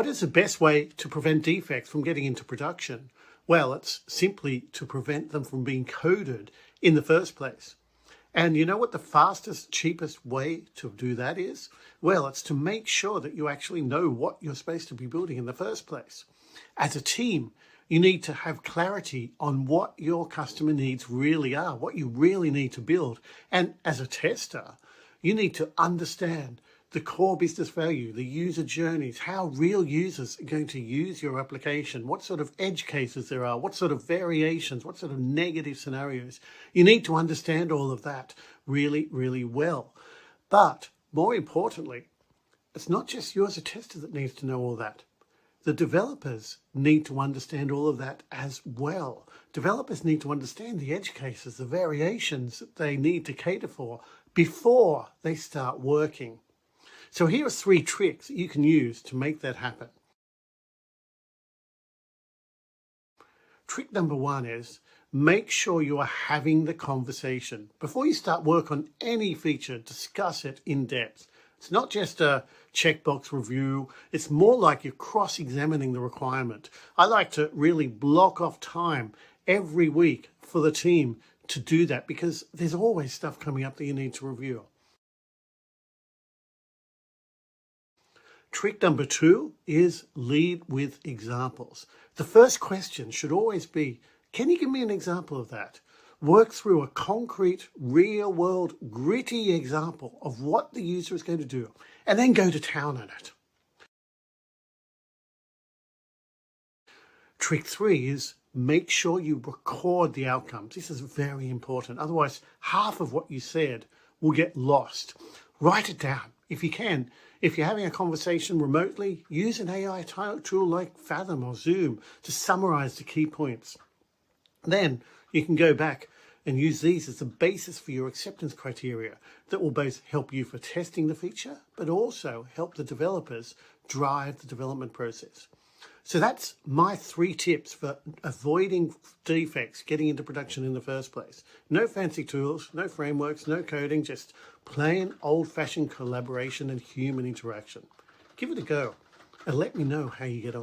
What is the best way to prevent defects from getting into production? Well, it's simply to prevent them from being coded in the first place. And you know what the fastest, cheapest way to do that is? Well, it's to make sure that you actually know what you're supposed to be building in the first place. As a team, you need to have clarity on what your customer needs really are, what you really need to build. And as a tester, you need to understand the core business value, the user journeys, how real users are going to use your application, what sort of edge cases there are, what sort of variations, what sort of negative scenarios. You need to understand all of that really, really well. But more importantly, it's not just you as a tester that needs to know all that. The developers need to understand all of that as well. Developers need to understand the edge cases, the variations that they need to cater for before they start working. So here are 3 tricks that you can use to make that happen. Trick number 1 is make sure you are having the conversation. Before you start work on any feature, discuss it in depth. It's not just a checkbox review. It's more like you're cross-examining the requirement. I like to really block off time every week for the team to do that because there's always stuff coming up that you need to review. Trick number 2 is lead with examples. The first question should always be, can you give me an example of that? Work through a concrete, real-world, gritty example of what the user is going to do, and then go to town on it. Trick 3 is make sure you record the outcomes. This is very important. Otherwise, half of what you said will get lost. Write it down. If you can, if you're having a conversation remotely, use an AI tool like Fathom or Zoom to summarize the key points. Then you can go back and use these as the basis for your acceptance criteria that will both help you for testing the feature, but also help the developers drive the development process. So that's my 3 tips for avoiding defects getting into production in the first place. No fancy tools, no frameworks, no coding, just plain old-fashioned collaboration and human interaction. Give it a go and let me know how you get on.